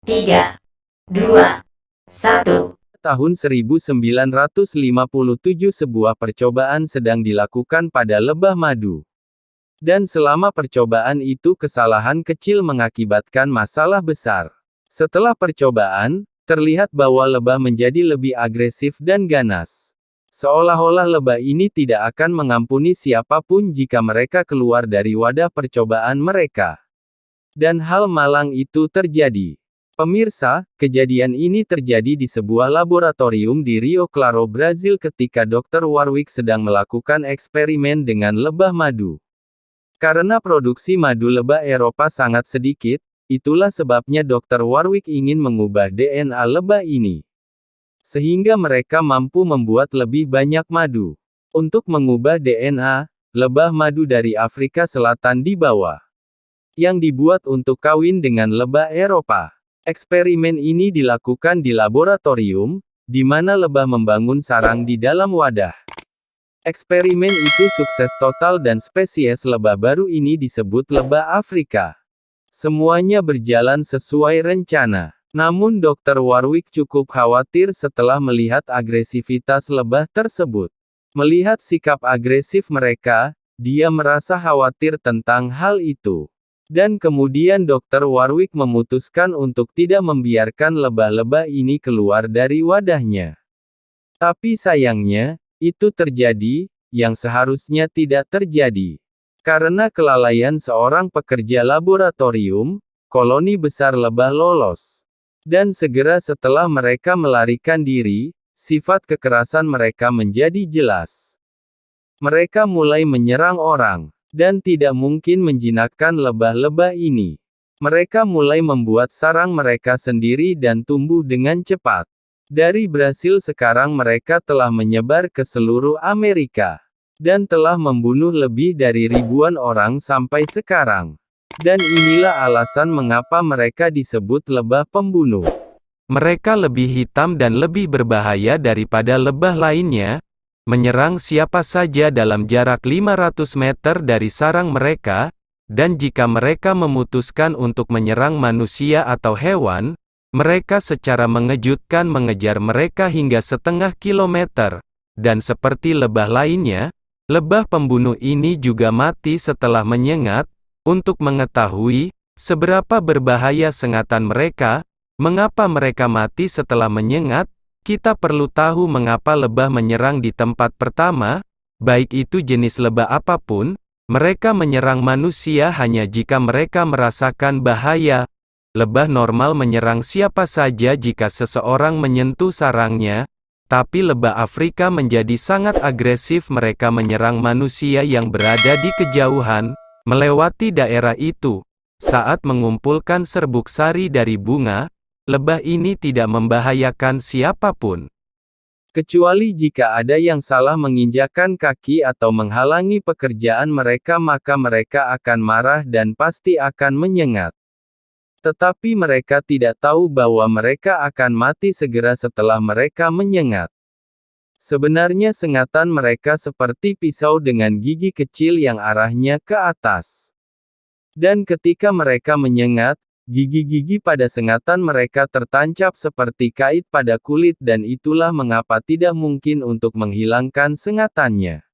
3, 2, 1. Tahun 1957 sebuah percobaan sedang dilakukan pada lebah madu. Dan selama percobaan itu kesalahan kecil mengakibatkan masalah besar. Setelah percobaan, terlihat bahwa lebah menjadi lebih agresif dan ganas. Seolah-olah lebah ini tidak akan mengampuni siapapun jika mereka keluar dari wadah percobaan mereka. Dan hal malang itu terjadi. Pemirsa, kejadian ini terjadi di sebuah laboratorium di Rio Claro, Brazil ketika Dr. Warwick sedang melakukan eksperimen dengan lebah madu. Karena produksi madu lebah Eropa sangat sedikit, itulah sebabnya Dr. Warwick ingin mengubah DNA lebah ini. Sehingga mereka mampu membuat lebih banyak madu. Untuk mengubah DNA, lebah madu dari Afrika Selatan dibawa. Yang dibuat untuk kawin dengan lebah Eropa. Eksperimen ini dilakukan di laboratorium, di mana lebah membangun sarang di dalam wadah. Eksperimen itu sukses total dan spesies lebah baru ini disebut lebah Afrika. Semuanya berjalan sesuai rencana. Namun Dr. Warwick cukup khawatir setelah melihat agresivitas lebah tersebut. Melihat sikap agresif mereka, dia merasa khawatir tentang hal itu. Dan kemudian Dr. Warwick memutuskan untuk tidak membiarkan lebah-lebah ini keluar dari wadahnya. Tapi sayangnya, itu terjadi, yang seharusnya tidak terjadi. Karena kelalaian seorang pekerja laboratorium, koloni besar lebah lolos. Dan segera setelah mereka melarikan diri, sifat kekerasan mereka menjadi jelas. Mereka mulai menyerang orang. Dan tidak mungkin menjinakkan lebah-lebah ini. Mereka mulai membuat sarang mereka sendiri dan tumbuh dengan cepat. Dari Brasil sekarang mereka telah menyebar ke seluruh Amerika. Dan telah membunuh lebih dari ribuan orang sampai sekarang. Dan inilah alasan mengapa mereka disebut lebah pembunuh. Mereka lebih hitam dan lebih berbahaya daripada lebah lainnya. Menyerang siapa saja dalam jarak 500 meter dari sarang mereka, dan jika mereka memutuskan untuk menyerang manusia atau hewan, mereka secara mengejutkan mengejar mereka hingga setengah kilometer. Dan seperti lebah lainnya, lebah pembunuh ini juga mati setelah menyengat. Untuk mengetahui seberapa berbahaya sengatan mereka, mengapa mereka mati setelah menyengat, kita perlu tahu mengapa lebah menyerang di tempat pertama, baik itu jenis lebah apapun, mereka menyerang manusia hanya jika mereka merasakan bahaya. Lebah normal menyerang siapa saja jika seseorang menyentuh sarangnya, tapi lebah Afrika menjadi sangat agresif, mereka menyerang manusia yang berada di kejauhan, melewati daerah itu. Saat mengumpulkan serbuk sari dari bunga, lebah ini tidak membahayakan siapapun. Kecuali jika ada yang salah menginjakkan kaki atau menghalangi pekerjaan mereka, maka mereka akan marah dan pasti akan menyengat. Tetapi mereka tidak tahu bahwa mereka akan mati segera setelah mereka menyengat. Sebenarnya sengatan mereka seperti pisau dengan gigi kecil yang arahnya ke atas. Dan ketika mereka menyengat, gigi-gigi pada sengatan mereka tertancap seperti kait pada kulit, dan itulah mengapa tidak mungkin untuk menghilangkan sengatannya.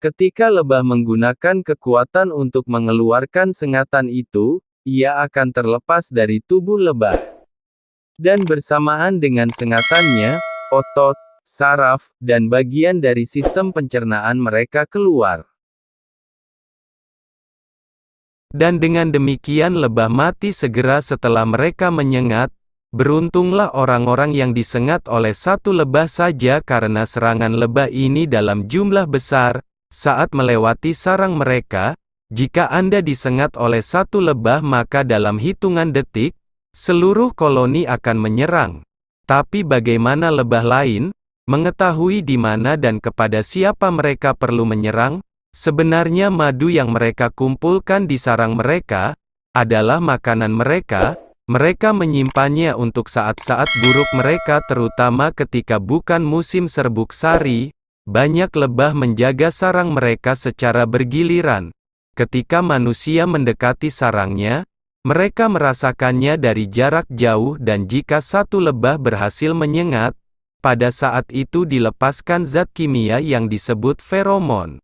Ketika lebah menggunakan kekuatan untuk mengeluarkan sengatan itu, ia akan terlepas dari tubuh lebah. Dan bersamaan dengan sengatannya, otot, saraf, dan bagian dari sistem pencernaan mereka keluar. Dan dengan demikian lebah mati segera setelah mereka menyengat. Beruntunglah orang-orang yang disengat oleh satu lebah saja, karena serangan lebah ini dalam jumlah besar. Saat melewati sarang mereka, jika Anda disengat oleh satu lebah, maka dalam hitungan detik, seluruh koloni akan menyerang. Tapi bagaimana lebah lain? Mengetahui di mana dan kepada siapa mereka perlu menyerang? Sebenarnya madu yang mereka kumpulkan di sarang mereka adalah makanan mereka. Mereka menyimpannya untuk saat-saat buruk mereka, terutama ketika bukan musim serbuk sari. Banyak lebah menjaga sarang mereka secara bergiliran. Ketika manusia mendekati sarangnya, Mereka merasakannya dari jarak jauh dan jika satu lebah berhasil menyengat, pada saat itu dilepaskan zat kimia yang disebut feromon.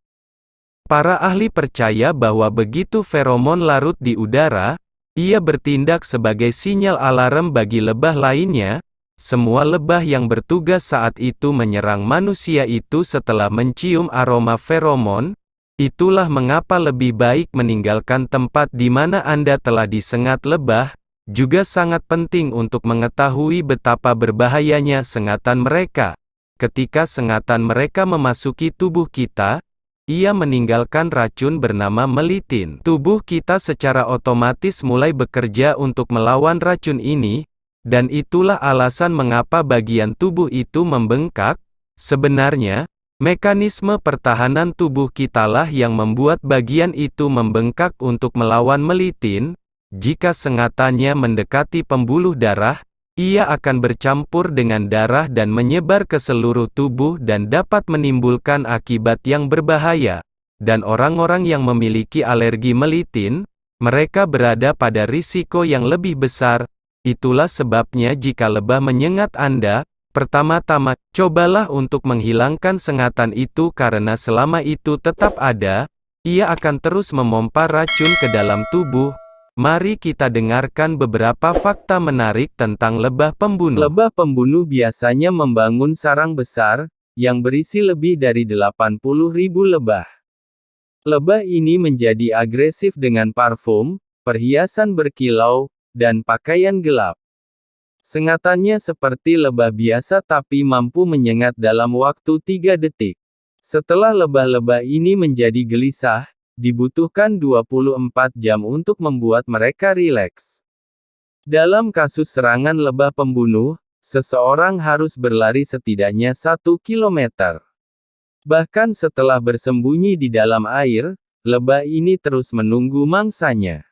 Para ahli percaya bahwa begitu feromon larut di udara, ia bertindak sebagai sinyal alarm bagi lebah lainnya. Semua lebah yang bertugas saat itu menyerang manusia itu setelah mencium aroma feromon. Itulah mengapa lebih baik meninggalkan tempat di mana Anda telah disengat lebah. Juga sangat penting untuk mengetahui betapa berbahayanya sengatan mereka. Ketika sengatan mereka memasuki tubuh kita, ia meninggalkan racun bernama melitin. Tubuh kita secara otomatis mulai bekerja untuk melawan racun ini, dan itulah alasan mengapa bagian tubuh itu membengkak. Sebenarnya, mekanisme pertahanan tubuh kitalah yang membuat bagian itu membengkak untuk melawan melitin. Jika sengatannya mendekati pembuluh darah, ia akan bercampur dengan darah dan menyebar ke seluruh tubuh dan dapat menimbulkan akibat yang berbahaya. Dan orang-orang yang memiliki alergi melitin, mereka berada pada risiko yang lebih besar. Itulah sebabnya jika lebah menyengat Anda, pertama-tama, cobalah untuk menghilangkan sengatan itu karena selama itu tetap ada, ia akan terus memompa racun ke dalam tubuh. Mari kita dengarkan beberapa fakta menarik tentang lebah pembunuh. Lebah pembunuh biasanya membangun sarang besar, yang berisi lebih dari 80.000 lebah. Lebah ini menjadi agresif dengan parfum, perhiasan berkilau, dan pakaian gelap. Sengatannya seperti lebah biasa tapi mampu menyengat dalam waktu 3 detik. Setelah lebah-lebah ini menjadi gelisah, dibutuhkan 24 jam untuk membuat mereka rileks. Dalam kasus serangan lebah pembunuh, seseorang harus berlari setidaknya 1 kilometer. Bahkan setelah bersembunyi di dalam air, lebah ini terus menunggu mangsanya.